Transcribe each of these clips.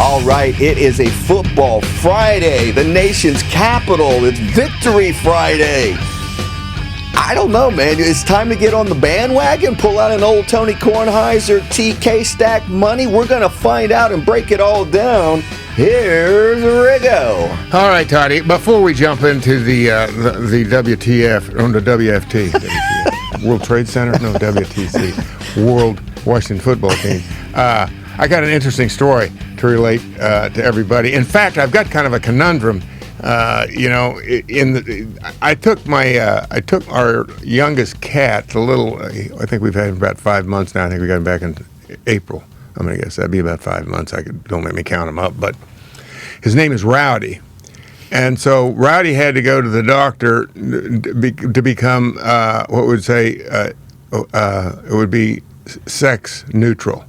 All right, it is a football Friday, the nation's capital. It's Victory Friday. I don't know, man. It's time to get on the bandwagon, pull out an old Tony Kornheiser TK stack money. We're going to find out and break it all down. Here's Riggo. All right, Toddy. Before we jump into the WTF, on the WFT, World Trade Center? No, WTC, World Washington Football Team. I got an interesting story to relate to everybody. In fact, I've got kind of a conundrum. I took our youngest cat, the little. I think we've had him about 5 months now. I think we got him back in April. I'm gonna guess that'd be about 5 months. Don't make me count him up, but his name is Rowdy, and so Rowdy had to go to the doctor to become what would say it would be sex neutral.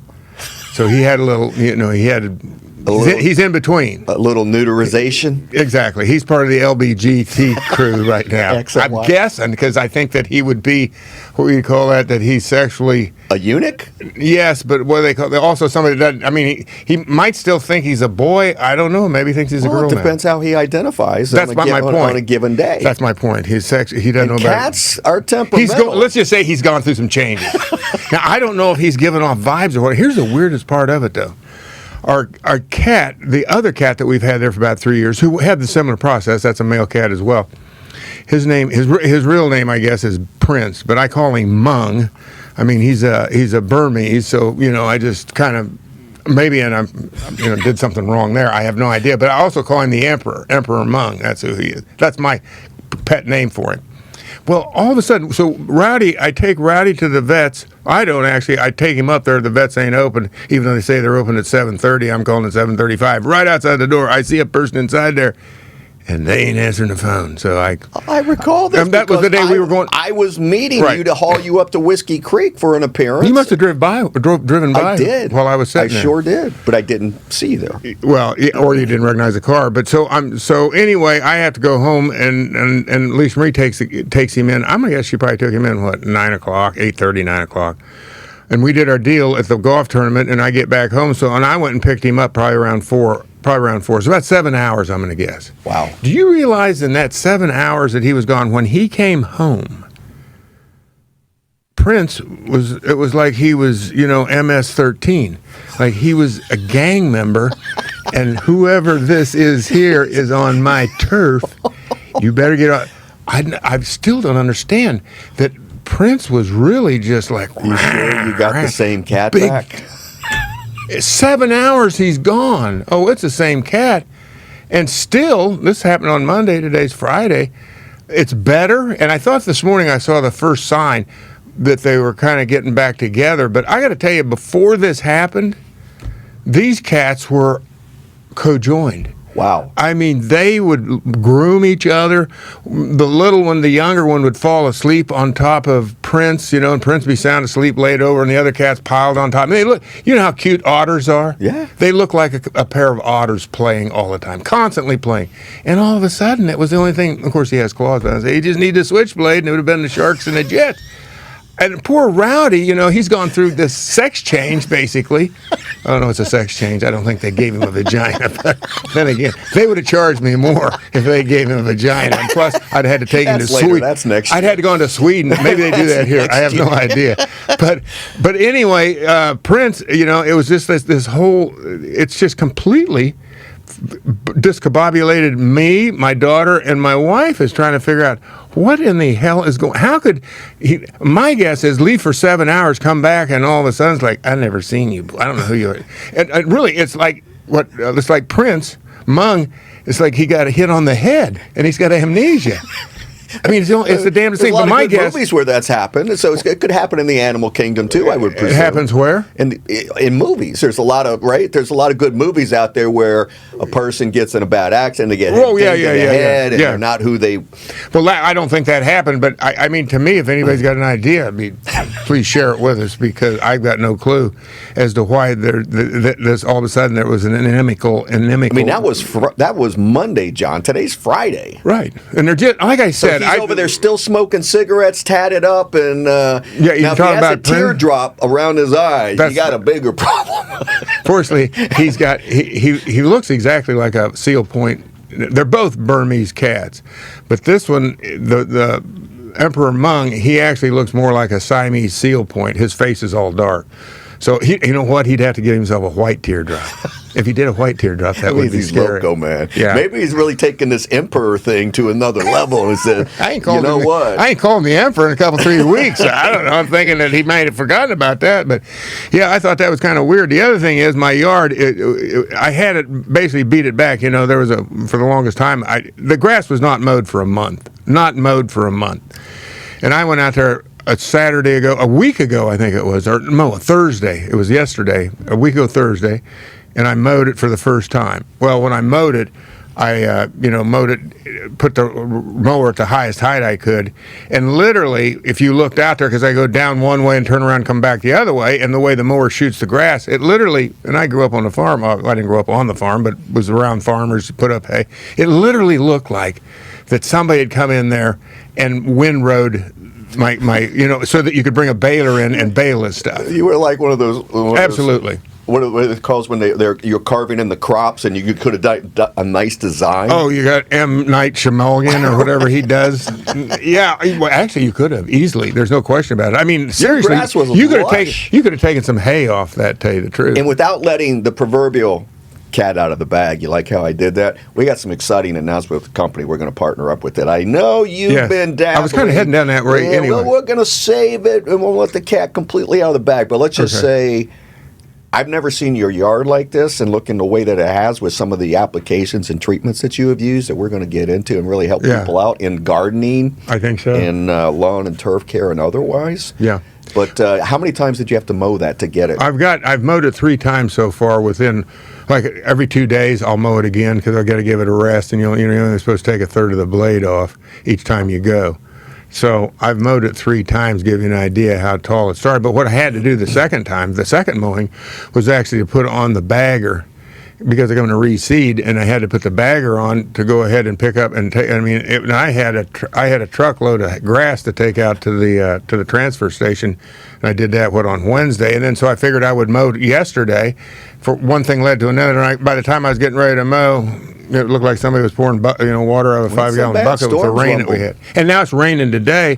So he had a little, he's in between. A little neuterization? Exactly. He's part of the LBGT crew right now. I'm guessing, because I think that he would be, what do you call that he's sexually... A eunuch? Yes, but what do they call it? Also somebody that doesn't, I mean, he might still think he's a boy. I don't know. Maybe he thinks he's a girl now. It depends how he identifies That's my point. On a given day. That's my point. He doesn't know about cats are temperamental. Let's just say he's gone through some changes. Now, I don't know if he's giving off vibes or what. Here's the weirdest part of it, though. Our cat, the other cat that we've had there for about 3 years, who had the similar process, that's a male cat as well. His real name, I guess, is Prince, but I call him Mung. I mean, he's a Burmese, so I just kind of did something wrong there. I have no idea, but I also call him the Emperor Mung. That's who he is. That's my pet name for him. Well, all of a sudden, so Rowdy, I take Rowdy to the vets. I don't actually. I take him up there. The vets ain't open, even though they say they're open at 7:30. I'm calling at 7:35. Right outside the door, I see a person inside there, and they ain't answering the phone. So I recall this. That was the day we were going. I was meeting you to haul you up to Whiskey Creek for an appearance. You must have driven by. I did. While I was sitting there. I sure did, but I didn't see you there. Well, or you didn't recognize the car. But so anyway, I have to go home, and Lisa Marie takes him in. I'm gonna guess she probably took him in 9 o'clock, 8:30, 9 o'clock. And we did our deal at the golf tournament, and I get back home. And I went and picked him up probably around 4. So about 7 hours, I'm going to guess. Wow. Do you realize in that 7 hours that he was gone, when he came home, Prince it was like he was, MS-13. Like he was a gang member, and whoever this is here is on my turf. You better get out. I still don't understand that Prince was really just like... You sure you got the same cat back? 7 hours he's gone. Oh, it's the same cat. And still, this happened on Monday, today's Friday, it's better. And I thought this morning I saw the first sign that they were kind of getting back together. But I got to tell you, before this happened, these cats were co-joined. Wow. I mean, they would groom each other. The little one, the younger one, would fall asleep on top of Prince, and Prince be sound asleep, laid over, and the other cats piled on top. And they look, you know how cute otters are? Yeah. They look like a pair of otters playing all the time, constantly playing. And all of a sudden, it was the only thing, of course he has claws, but I say, he just needed a switchblade, and it would have been the Sharks and the Jets. And poor Rowdy, he's gone through this sex change, basically. I don't know, it's a sex change. I don't think they gave him a vagina. But then again, they would have charged me more if they gave him a vagina. And plus, I'd had to take him to Sweden. That's next year. I'd had to go into Sweden. Maybe they do that here. I have no idea. But anyway, Prince, it was just this whole, it's just completely discombobulated me, my daughter, and my wife is trying to figure out what in the hell is going. How could he? My guess is leave for 7 hours, come back, and all of a sudden it's like, I've never seen you. I don't know who you are. And really, it's like it's like Prince Mung. It's like he got a hit on the head and he's got amnesia. I mean, it's the damnest thing. But my guess, movies where that's happened, so it could happen in the animal kingdom too. I would presume it happens where in movies. There's a lot of There's a lot of good movies out there where a person gets in a bad accident, they get hit in the head, and they're not who they. Well, I don't think that happened, but I mean, to me, if anybody's got an idea, please share it with us, because I've got no clue as to why this all of a sudden there was an inimical. I mean, that was Monday, John. Today's Friday, right? And they're just like I said. he's over there still smoking cigarettes, tatted up, and yeah, now if he has a teardrop around his eye, you got a bigger problem. Fortunately, he looks exactly like a Seal Point. They're both Burmese cats, but this one, the Emperor Mung, he actually looks more like a Siamese Seal Point. His face is all dark. So you know what? He'd have to get himself a white teardrop. If he did a white teardrop, that would be scary. Loco, man. Yeah. Maybe he's really taking this emperor thing to another level and said, I ain't called him the emperor in a couple 3 weeks. I don't know. I'm thinking that he might have forgotten about that. But yeah, I thought that was kind of weird. The other thing is my yard. I had it basically beat it back. You know, there was for the longest time. The grass was not mowed for a month. Not mowed for a month. And I went out there a week ago, I think it was, or no, a Thursday. It was yesterday, a week ago Thursday, and I mowed it for the first time. Well, when I mowed it, I mowed it, put the mower at the highest height I could, and literally, if you looked out there, because I go down one way and turn around and come back the other way, and the way the mower shoots the grass, it literally, and I grew up on the farm, I didn't grow up on the farm, but was around farmers to put up hay, it literally looked like that somebody had come in there and windrowed my so that you could bring a baler in and bale this stuff. You were like one of those. Absolutely. What it calls when you're carving in the crops and you could have done a nice design. Oh, you got M. Night Shyamalan or whatever he does. Yeah, well, actually, you could have easily. There's no question about it. I mean, seriously, you could have taken some hay off that. Tell you the truth, and without letting the proverbial cat out of the bag. You like how I did that? We got some exciting announcement with the company. We're going to partner up with it. I know you've been down. I was kind of heading down that way anyway. Well, we're going to save it and we'll let the cat completely out of the bag. But let's just say, I've never seen your yard like this, and looking the way that it has with some of the applications and treatments that you have used that we're going to get into and really help people out in gardening. I think so. In lawn and turf care and otherwise. Yeah. But how many times did you have to mow that to get it? I've mowed it 3 times so far. Within like every 2 days, I'll mow it again because I got to give it a rest, and you're only supposed to take a third of the blade off each time you go. So I've mowed it 3 times, give you an idea how tall it started. But what I had to do the second mowing, was actually to put on the bagger because they're going to reseed, and I had to put the bagger on to go ahead and pick up and take. I mean, I had a truckload of grass to take out to the transfer station, and I did that on Wednesday, and then so I figured I would mow yesterday. For one thing led to another, and by the time I was getting ready to mow, it looked like somebody was pouring water out of a 5-gallon bucket with the rain that we had, and now it's raining today.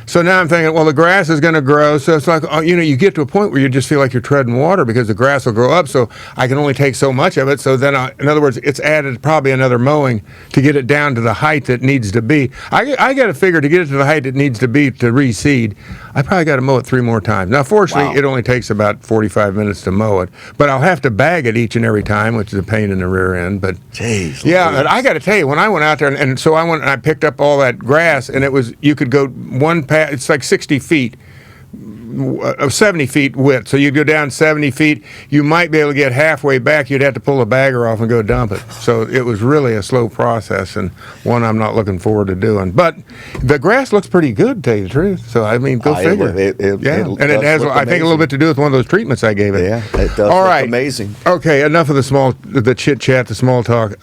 So now I'm thinking, well, the grass is going to grow. So it's like, you get to a point where you just feel like you're treading water because the grass will grow up. So I can only take so much of it. So then, in other words, it's added probably another mowing to get it down to the height that needs to be. I got to figure to get it to the height it needs to be to reseed, I probably got to mow it 3 more times. Now, fortunately, it only takes about 45 minutes to mow it. But I'll have to bag it each and every time, which is a pain in the rear end. But jeez, yeah, and I got to tell you, when I went out there, and so I went and I picked up all that grass, and you could go one path. It's like 60 feet, 70 feet width. So you'd go down 70 feet. You might be able to get halfway back. You'd have to pull the bagger off and go dump it. So it was really a slow process, and one I'm not looking forward to doing. But the grass looks pretty good, to tell you the truth. So, I mean, go figure. And it has, I think, a little bit to do with one of those treatments I gave it. Yeah, it does look amazing. Okay, enough of the chit-chat, the small talk.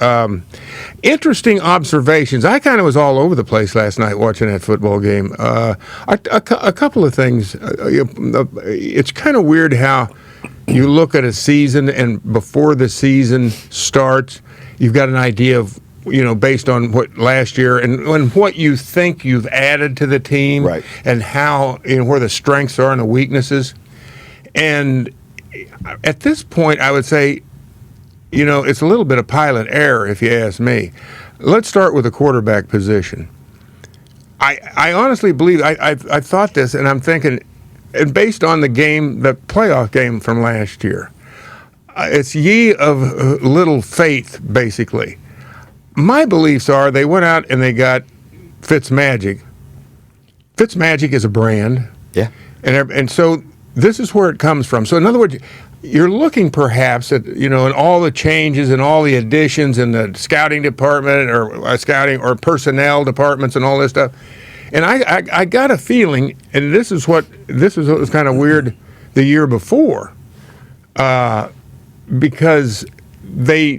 Interesting observations. I kind of was all over the place last night watching that football game. A couple of things. It's kind of weird how you look at a season, and before the season starts, you've got an idea of, based on what last year and what you think you've added to the team, right, and how, where the strengths are and the weaknesses. And at this point, I would say, it's a little bit of pilot error, if you ask me. Let's start with the quarterback position. I honestly believe, I've thought this, and I'm thinking, and based on the playoff game from last year, it's ye of little faith, basically. My beliefs are they went out and they got Fitzmagic. Fitzmagic is a brand. Yeah. And so this is where it comes from. So in other words, you're looking perhaps at, and all the changes and all the additions in the scouting department or scouting or personnel departments and all this stuff. And I got a feeling, and this is what was kind of weird the year before, because they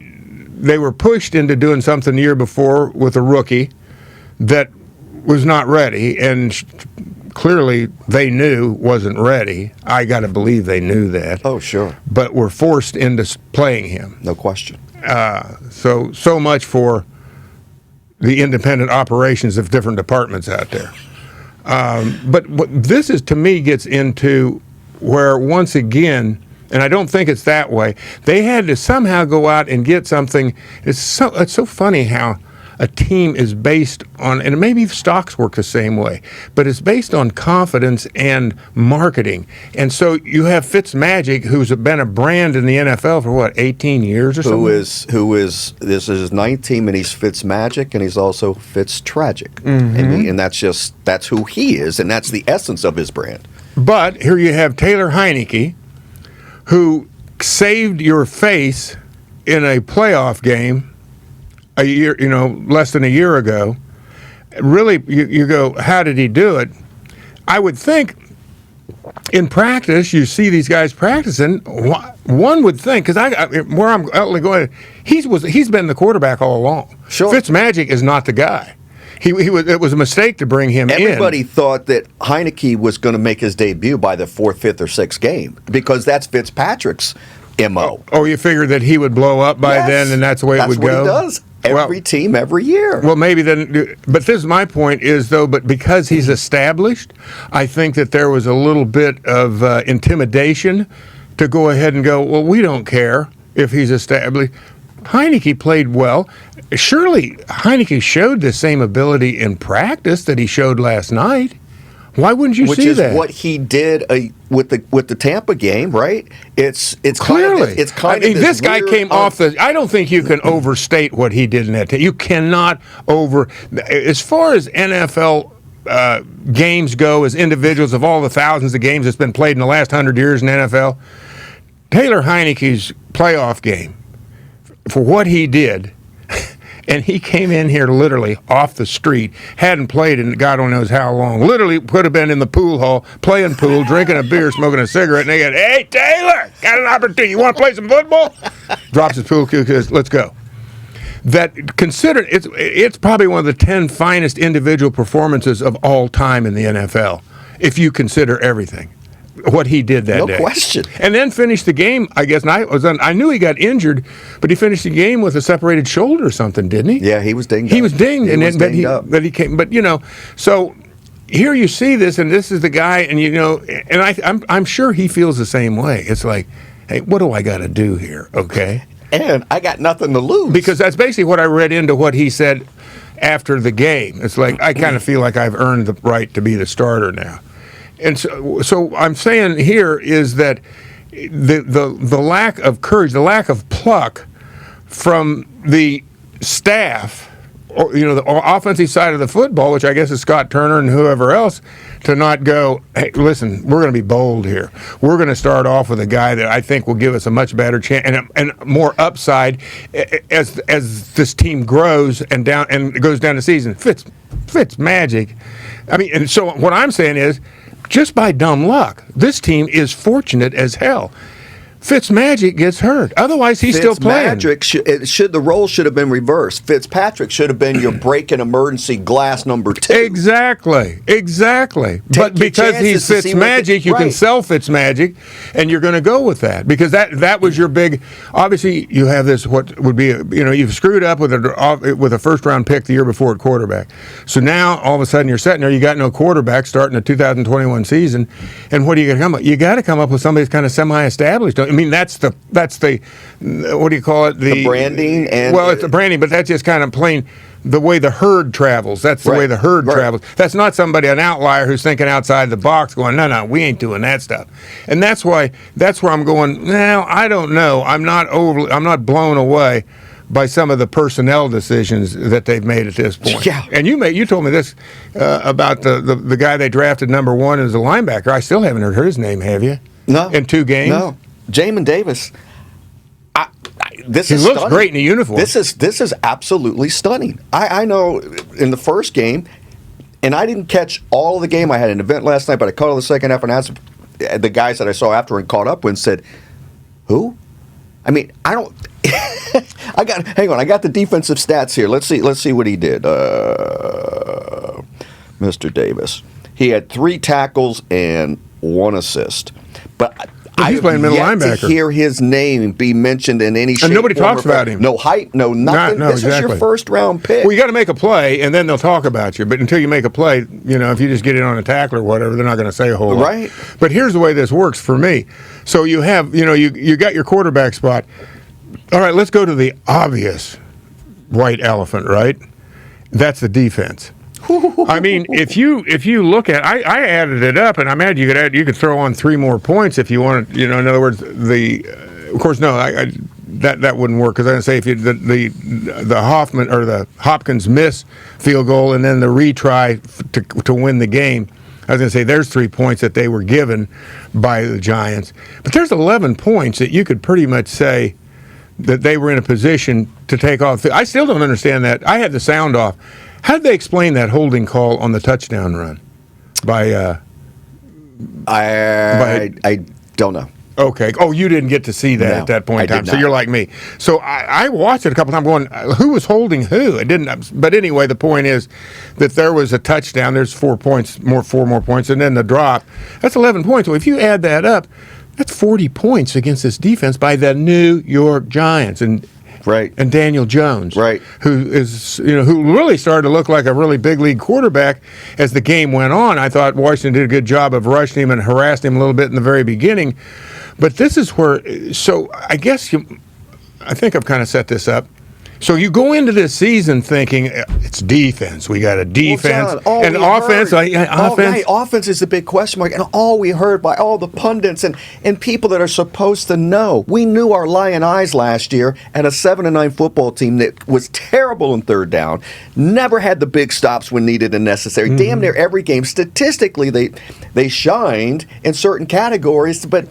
were pushed into doing something the year before with a rookie that was not ready, and clearly they knew wasn't ready. I got to believe they knew that. Oh, sure. But were forced into playing him. No question. So much for the independent operations of different departments out there. But what this is, to me, gets into where, once again, and I don't think it's that way, they had to somehow go out and get something. It's so funny how a team is based on, and maybe stocks work the same way, but it's based on confidence and marketing. And so you have Fitzmagic, who's been a brand in the NFL for what, 18 years or something? This is his ninth team, and he's Fitzmagic, and he's also Fitztragic. Mm-hmm. And that's who he is, and that's the essence of his brand. But here you have Taylor Heinicke, who saved your face in a playoff game a year, less than a year ago. Really, you go, how did he do it? I would think in practice, you see these guys practicing. One would think, because where I'm going, he's been the quarterback all along. Sure. Fitzmagic is not the guy. It was a mistake to bring him in. Everybody thought that Heinicke was going to make his debut by the 4th, 5th, or 6th game, because that's Fitzpatrick's MO. Oh, you figured that he would blow up by then, and that's the way it would go? That's what he does. Every team, every year. Well, maybe then, but this is my point is, though, but because he's established, I think that there was a little bit of intimidation to go ahead and go, well, we don't care if he's established. Heinicke played well. Surely Heinicke showed the same ability in practice that he showed last night. Why wouldn't you see that? Which is what he did with the Tampa game, right? It's clearly. This guy weird, came off the. I don't think you can overstate what he did in that. You cannot as far as NFL games go, as individuals, of all the thousands of games that's been played in the last 100 years in NFL, Taylor Heinicke's playoff game, for what he did. And he came in here literally off the street, hadn't played in God only knows how long. Literally could have been in the pool hall, playing pool, drinking a beer, smoking a cigarette, and they go, "Hey, Taylor, got an opportunity. You want to play some football?" Drops his pool cue, says, "Let's go." That considered, it's probably one of the 10 finest individual performances of all time in the NFL, if you consider everything. What he did that day. No question. And then finished the game, I guess, and I knew he got injured, but he finished the game with a separated shoulder or something, didn't he? Yeah, he was dinged up. He was dinged, but he came. But, so here you see this, and this is the guy, and, I'm sure he feels the same way. It's like, hey, what do I got to do here, okay? And I got nothing to lose. Because that's basically what I read into what he said after the game. It's like, I kind of feel like I've earned the right to be the starter now. And so I'm saying here is that the lack of courage, the lack of pluck from the staff, the offensive side of the football, which I guess is Scott Turner and whoever else, to not go, hey, listen, we're going to be bold here. We're going to start off with a guy that I think will give us a much better chance and more upside as this team grows and goes down the season. Fitzmagic. I mean, and so what I'm saying is, just by dumb luck, this team is fortunate as hell. Fitzmagic gets hurt. Otherwise, he's still playing. The role should have been reversed. Fitzpatrick should have been your break-in emergency glass number 2. Exactly. But because he's Fitzmagic, you can sell Fitzmagic, and you're going to go with that because that was your big. Obviously, you have this what would be you've screwed up with a first-round pick the year before at quarterback. So now all of a sudden you're sitting there. You got no quarterback starting the 2021 season, and what are you going to come up? You got to come up with somebody that's kind of semi-established. I mean, that's the what do you call it? The branding it's the branding, but that's just kind of plain the way the herd travels. That's the way the herd travels. That's not an outlier who's thinking outside the box, going, no, we ain't doing that stuff. And that's where I'm going. No, I don't know. I'm not blown away by some of the personnel decisions that they've made at this point. Yeah. And you told me this about the guy they drafted number 1 as a linebacker. I still haven't heard his name. Have you? No. In 2 games? No. Jamin Davis. He looks stunning. great in the uniform. This is absolutely stunning. I know in the first game, and I didn't catch all of the game. I had an event last night, but I caught all the second half, and asked the guys that I saw after and caught up with and said, who? I mean, I don't. Hang on. I got the defensive stats here. Let's see what he did. Mr. Davis. He had 3 tackles and 1 assist. But he's playing middle yet linebacker. to hear his name be mentioned in any shape. And nobody talks about him. No hype, no nothing. No, this is your first round pick. Well, you got to make a play, and then they'll talk about you. But until you make a play, if you just get in on a tackle or whatever, they're not going to say a whole lot. Right. But here's the way this works for me. So you have, you got your quarterback spot. All right, let's go to the obvious white elephant, right? That's the defense. I mean, if you look at, I added it up, and I imagine you could throw on 3 more points if you wanted. In other words, of course, no, that wouldn't work because I'm going to say if you the Hoffman or the Hopkins miss field goal and then the retry to win the game, I was going to say there's 3 points that they were given by the Giants, but there's 11 points that you could pretty much say that they were in a position to take off. I still don't understand that. I had the sound off. How did they explain that holding call on the touchdown run? I don't know. Okay. Oh, you didn't get to see that at that point in time. So you're like me. So I watched it a couple times going, who was holding who? It didn't. But anyway, the point is that there was a touchdown. There's 4 more points, and then the drop. That's 11 points. Well, if you add that up, that's 40 points against this defense by the New York Giants. Right. And Daniel Jones, right, who really started to look like a really big league quarterback as the game went on. I thought Washington did a good job of rushing him and harassed him a little bit in the very beginning. But this is where, so I guess I think I've kind of set this up. So you go into this season thinking it's defense. We got a defense and offense. Offense is the big question mark, and all we heard by all the pundits and people that are supposed to know. We knew our Lion Eyes last year at a 7-9 football team that was terrible in third down. Never had the big stops when needed and necessary. Mm-hmm. Damn near every game. Statistically, they shined in certain categories, but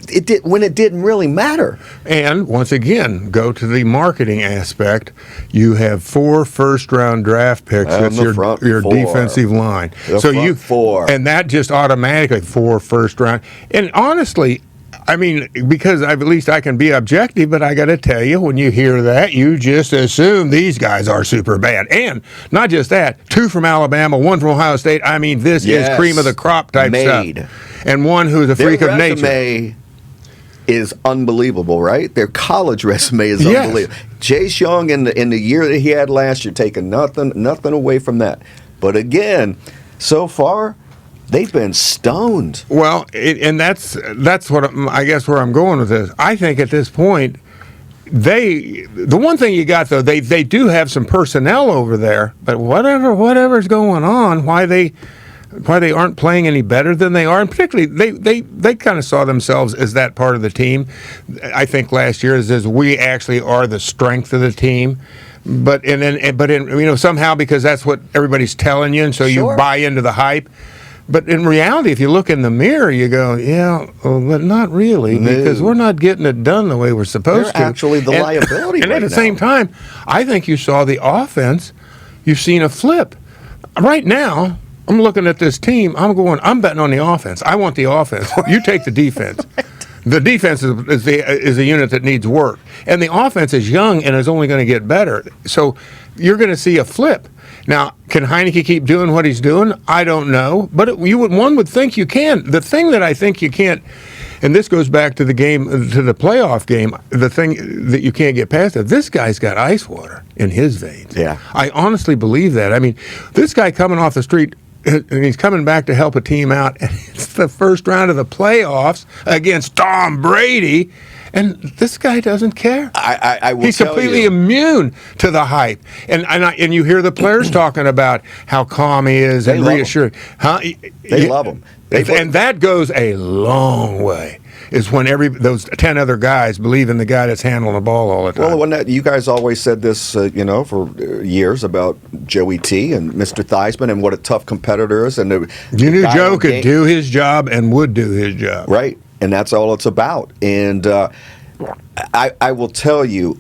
it did when it didn't really matter. And once again, go to the marketing aspect. You have 4 first-round draft picks. That's your defensive line. Four, and that just automatically 4 first-round. And honestly, I mean, because at least I can be objective, but I got to tell you, when you hear that, you just assume these guys are super bad. And not just that, 2 from Alabama, 1 from Ohio State. I mean, this is cream of the crop type stuff. And one who's a freak of nature. Is unbelievable, right? Their college resume is unbelievable. Chase Young in the year that he had last year, taking nothing away from that. But again, so far, they've been stoned. Well, and that's what I guess where I'm going with this. I think at this point, the one thing you got though, they do have some personnel over there, but whatever's going on, why they aren't playing any better than they are, and particularly they kind of saw themselves as that part of the team. I think last year as we actually are the strength of the team, but somehow because that's what everybody's telling you, and so you buy into the hype. But in reality, if you look in the mirror, you go, but not really, because we're not getting it done the way we're supposed to. They're actually the liability. And at the same time, I think you saw the offense. You've seen a flip right now. I'm looking at this team. I'm betting on the offense. I want the offense. You take the defense. Right. The defense is a unit that needs work. And the offense is young and is only going to get better. So you're going to see a flip. Now, can Heinicke keep doing what he's doing? I don't know. But one would think you can. The thing that I think you can't, and this goes back to the playoff game, the thing that you can't get past it, this guy's got ice water in his veins. Yeah. I honestly believe that. I mean, this guy coming off the street, and he's coming back to help a team out, and it's the first round of the playoffs against Tom Brady, and this guy doesn't care. He's completely immune to the hype, and you hear the players talking about how calm he is and reassuring. They love him, and that goes a long way. Is when those 10 other guys believe in the guy that's handling the ball all the time. Well, you guys always said this, for years about Joey T and Mr. Theismann and what a tough competitor is. And you knew Joe could do his job and would do his job. Right, and that's all it's about. And I will tell you,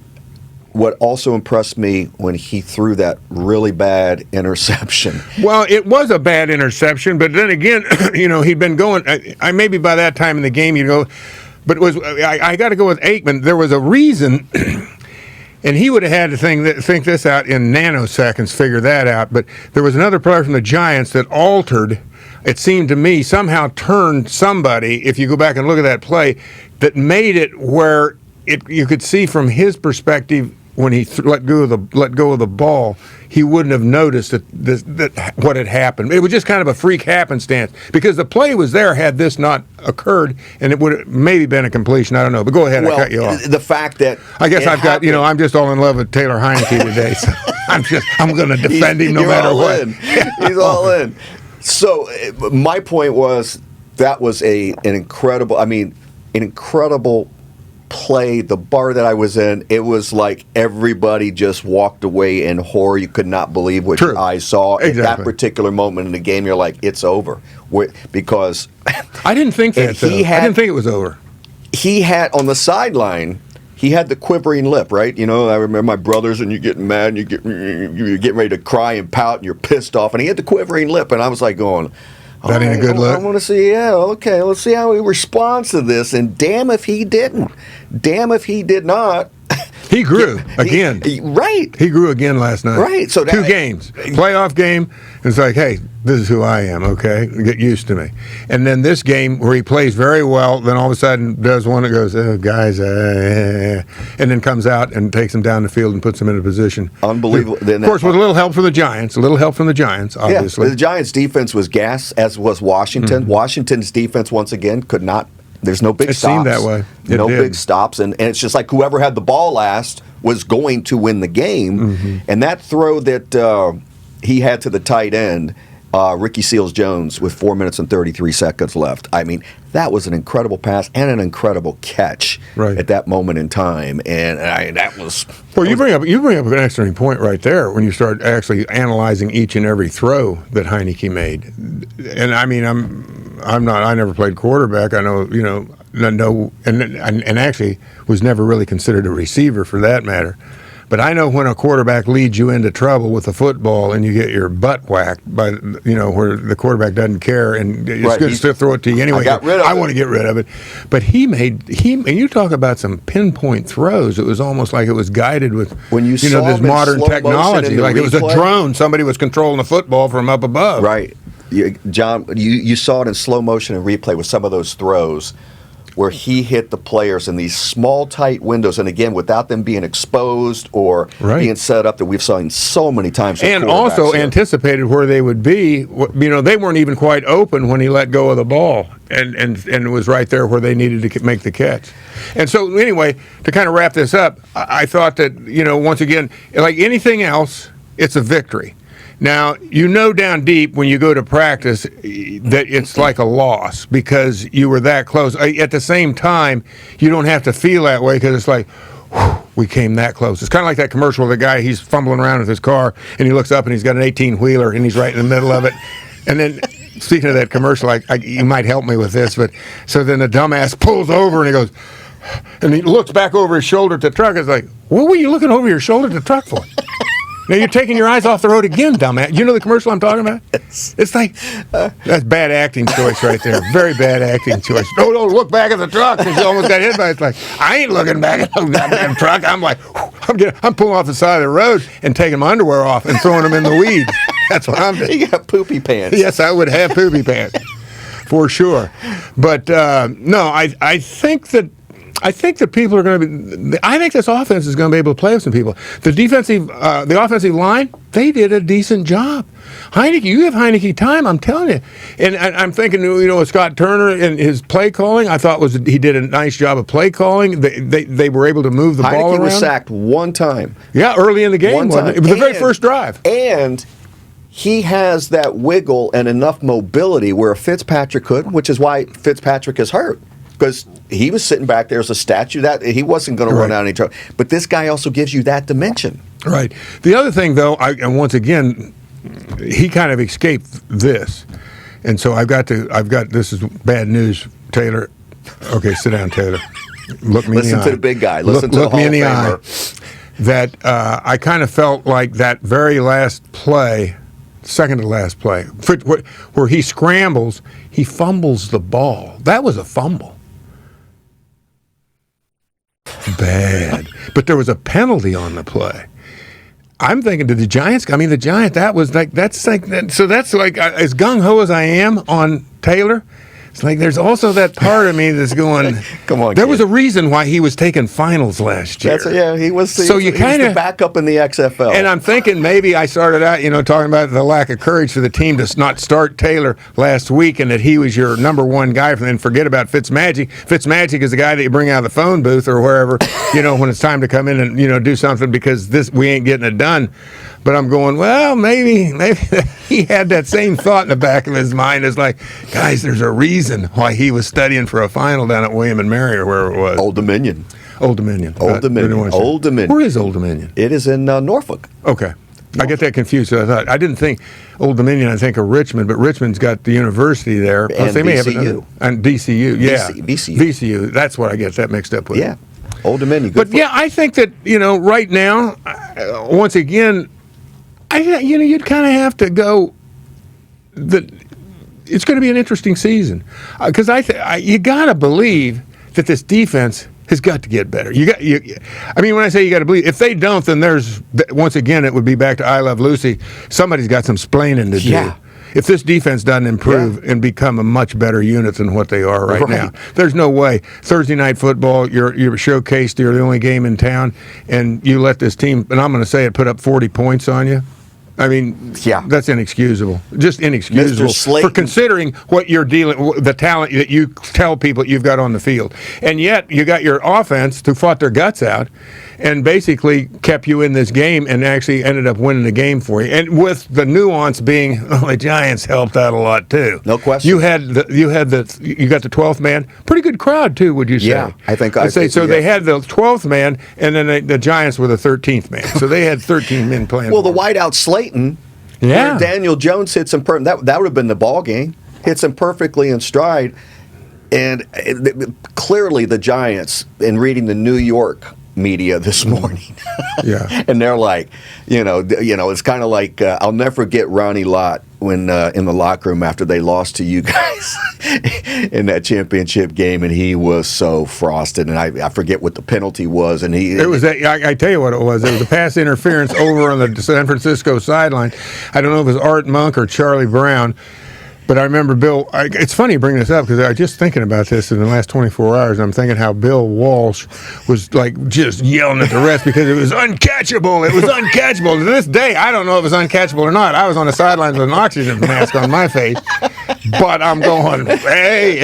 what also impressed me when he threw that really bad interception. Well, it was a bad interception, but then again, he'd been going. Maybe by that time in the game, but it was. I got to go with Aikman. There was a reason, And he would have had to think this out in nanoseconds, figure that out. But there was another player from the Giants that altered, it seemed to me, somehow turned somebody, if you go back and look at that play, that made it where you could see from his perspective when he let go of the ball, he wouldn't have noticed that what had happened. It was just kind of a freak happenstance because the play was there had this not occurred, and it would have maybe been a completion. I don't know, but go ahead. Well, I cut you off. The fact that I guess I'm just all in love with Taylor Heinicke today, so I'm going to defend him no matter what. He's all in. So my point was that was an incredible play. The bar that I was in, it was like everybody just walked away in horror. You could not believe what your eyes saw. Exactly. At that particular moment in the game, you're like, it's over. Because I didn't think that. I didn't think it was over. He had, on the sideline, he had the quivering lip, right? You know, I remember my brothers, and you're getting mad, and you're getting ready to cry and pout, and you're pissed off, and he had the quivering lip, and I was like going, that ain't a good look. I want to see, okay, let's see how he responds to this, and damn if he didn't. Damn if he did not. He grew again. Right. He grew again last night. Right. So 2 games. Playoff game. It's like, hey, this is who I am, okay? Get used to me. And then this game where he plays very well, then all of a sudden does one that goes, oh, guys, and then comes out and takes him down the field and puts him in a position. Unbelievable. Of course, with a little help from the Giants. Obviously. Yeah, the Giants' defense was gas, as was Washington. Mm-hmm. Washington's defense, once again, could not. There's no big stops. It seemed that way. No big stops. And it's just like whoever had the ball last was going to win the game. Mm-hmm. And that throw that he had to the tight end, Ricky Seals-Jones, with 4 minutes and 33 seconds left. I mean, that was an incredible pass and an incredible catch at that moment in time. And that was... Well, you bring up an excellent point right there when you start actually analyzing each and every throw that Heinicke made. And I mean, I never played quarterback. I know, and actually was never really considered a receiver for that matter. But I know when a quarterback leads you into trouble with a football and you get your butt whacked by, where the quarterback doesn't care and it's going to still throw it to you anyway. I want to get rid of it. But and you talk about some pinpoint throws. It was almost like it was guided with, when you saw this modern technology. Like replay, it was a drone. Somebody was controlling the football from up above. Right. John, you saw it in slow motion and replay with some of those throws where he hit the players in these small, tight windows, and again, without them being exposed or being set up, that we've seen so many times. And also anticipated where they would be. They weren't even quite open when he let go of the ball, and it was right there where they needed to make the catch. And so, anyway, to kind of wrap this up, I thought that, once again, like anything else, it's a victory. Now, down deep when you go to practice that it's like a loss because you were that close. At the same time, you don't have to feel that way because it's like, whew, we came that close. It's kind of like that commercial where the guy, he's fumbling around with his car, and he looks up and he's got an 18-wheeler, and he's right in the middle of it. And then, speaking of that commercial, you might help me with this, but so then the dumbass pulls over and he goes, and he looks back over his shoulder at the truck. It's like, what were you looking over your shoulder at the truck for? Now you're taking your eyes off the road again, dumbass. You know the commercial I'm talking about? It's like, that's bad acting choice right there. Very bad acting choice. No, look back at the truck because you almost got hit by it. It's like, I ain't looking back at the goddamn truck. I'm like, I'm pulling off the side of the road and taking my underwear off and throwing them in the weeds. That's what I'm doing. You got poopy pants. Yes, I would have poopy pants for sure. But no, I think that people are going to be. I think this offense is going to be able to play with some people. The offensive line, they did a decent job. Heinicke, you give Heinicke time, I'm telling you. And I'm thinking, with Scott Turner and his play calling, I thought he did a nice job of play calling. They were able to move the ball around. Heinicke was sacked one time. Yeah, early in the game. It was the very first drive. And he has that wiggle and enough mobility where Fitzpatrick couldn't, which is why Fitzpatrick is hurt. Because he was sitting back there as a statue that he wasn't going to run out any trouble. But this guy also gives you that dimension. Right. The other thing, though, and once again, he kind of escaped this, and so I've got this is bad news, Taylor. Okay, sit down, Taylor. Look me in the eye. Listen to the big guy. Listen to the Hall of Famer. That I kind of felt like that very last play. Second to last play, where he scrambles, he fumbles the ball. That was a fumble. bad. But there was a penalty on the play. I'm thinking, did the Giants? I mean, the Giant. That's like so. That's like as gung ho as I am on Taylor. It's like there's also that part of me that's going. Come on, there kid. was a reason why he was taking finals last year. He was. So you kind of back up in the XFL. And I'm thinking maybe I started out, talking about the lack of courage for the team to not start Taylor last week, and that he was your number one guy. And forget about Fitzmagic. Fitzmagic is the guy that you bring out of the phone booth or wherever, when it's time to come in and do something because we ain't getting it done. But I'm going, well, maybe he had that same thought in the back of his mind as like, guys, there's a reason why he was studying for a final down at William and Mary or wherever it was. Old Dominion. Old Dominion. Old Dominion. Where is Old Dominion? It is in Norfolk. Okay. I get that confused. So I didn't think Old Dominion. I think of Richmond, but Richmond's got the university there. And they may VCU. And DCU, yeah. VCU. VCU. That's what I get that mixed up with. Yeah. Old Dominion. But yeah, I think that right now, once again, you'd kind of have to go. It's going to be an interesting season because you got to believe that this defense has got to get better. I mean, when I say you got to believe, if they don't, then once again it would be back to I Love Lucy. Somebody's got some splaining to do. Yeah. If this defense doesn't improve and become a much better unit than what they are right now, there's no way. Thursday night football, you're showcased. You're the only game in town, and you let this team, and I'm going to say it, put up 40 points on you. I mean, that's inexcusable. Just inexcusable for considering what you're the talent that you tell people you've got on the field. And yet, you got your offense who fought their guts out and basically kept you in this game and actually ended up winning the game for you. And with the nuance being, the Giants helped out a lot too. No question. You got the 12th man. Pretty good crowd too, would you say? Yeah, I think I'd say so. They had the 12th man, and then the Giants were the 13th man. So they had 13 men playing. Well, the wideout Slayton. Yeah. Daniel Jones hits him that would have been the ball game. Hits him perfectly in stride, and clearly the Giants, in reading the New York media this morning, and they're like, it's kind of like I'll never forget Ronnie Lott when in the locker room after they lost to you guys in that championship game, and he was so frosted, and I forget what the penalty was, and I tell you what it was a pass interference over on the San Francisco sideline. I don't know if it was Art Monk or Charlie Brown. But I remember Bill, it's funny you bring this up because I was just thinking about this in the last 24 hours. I'm thinking how Bill Walsh was like just yelling at the refs because it was uncatchable. It was uncatchable. To this day, I don't know if it's uncatchable or not. I was on the sidelines with an oxygen mask on my face. But I'm going, hey,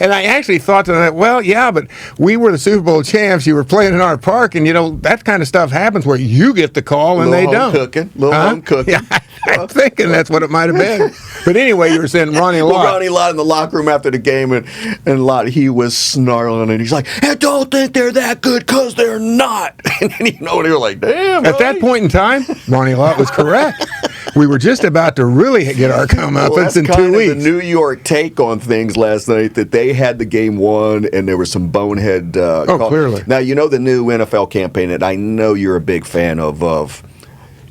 and I actually thought to that, well, yeah, but we were the Super Bowl champs. You were playing in our park, and, that kind of stuff happens where you get the call and they don't. Little home cooking. Yeah, I'm thinking that's what it might have been. But anyway, you were saying Ronnie Lott. Ronnie Lott in the locker room after the game, and Lott, he was snarling, and he's like, I don't think they're that good because they're not. And they were like, damn. At that point in time, Ronnie Lott was correct. We were just about to really get our comeuppance in 2 weeks. The New York take on things last night that they had the game won, and there was some bonehead. Clearly. Now the new NFL campaign that I know you're a big fan of.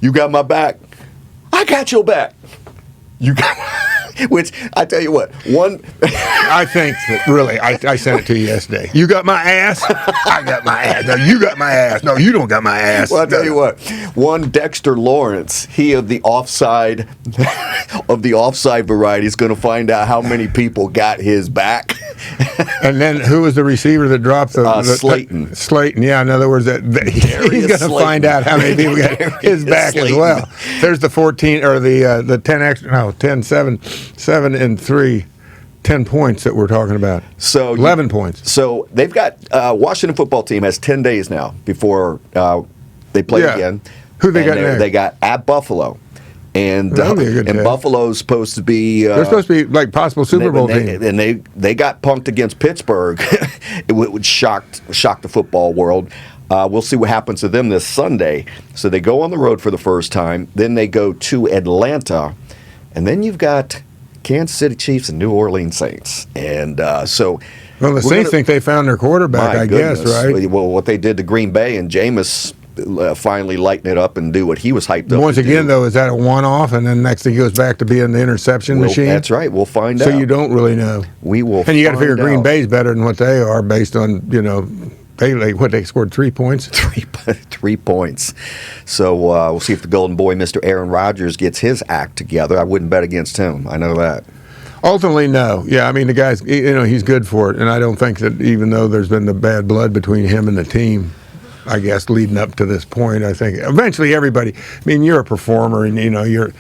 You got my back. I got your back. You got. Which I tell you what, I think that really, I sent it to you yesterday. You got my ass. I got my ass. No, you got my ass. No, you don't got my ass. Well, I tell you what, one Dexter Lawrence, he of the offside variety, is going to find out how many people got his back. And then who was the receiver that dropped the Slayton? Slayton, yeah. In other words, he's going to find out how many people got his back as well. There's the 14 or the 10 extra. No, 10, 7 and 3, 10 points that we're talking about. So 11 points. So they've got Washington football team has 10 days now before they play again. Who they got next? They got at Buffalo. And Buffalo's supposed to be they're supposed to be like possible Super Bowl team. And they got punked against Pittsburgh. It would shock the football world. We'll see what happens to them this Sunday. So they go on the road for the first time. Then they go to Atlanta. And then you've got Kansas City Chiefs and New Orleans Saints. And so... Well, the Saints think they found their quarterback, I guess, right? Well, what they did to Green Bay, and Jameis finally lighten it up and do what he was hyped up Once again, though, is that a one-off, and then next thing he goes back to being the interception machine? That's right. We'll find out. So you don't really know. We will. And you got to figure Green Bay's better than what they are based on They scored 3 points. 3 points. So we'll see if the golden boy, Mr. Aaron Rodgers, gets his act together. I wouldn't bet against him. I know that. Ultimately, no. Yeah, I mean, the guy's, he's good for it. And I don't think that even though there's been the bad blood between him and the team, I guess, leading up to this point, I think eventually everybody, I mean, you're a performer and, you're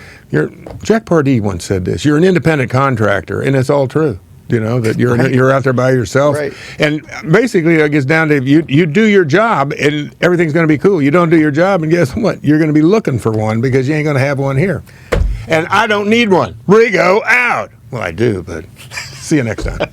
Jack Pardee once said this, you're an independent contractor, and it's all true. That you're out there by yourself. Right. And basically it gets down to you do your job and everything's going to be cool. You don't do your job and guess what? You're going to be looking for one because you ain't going to have one here. And I don't need one. Riggo out. Well, I do, but see you next time.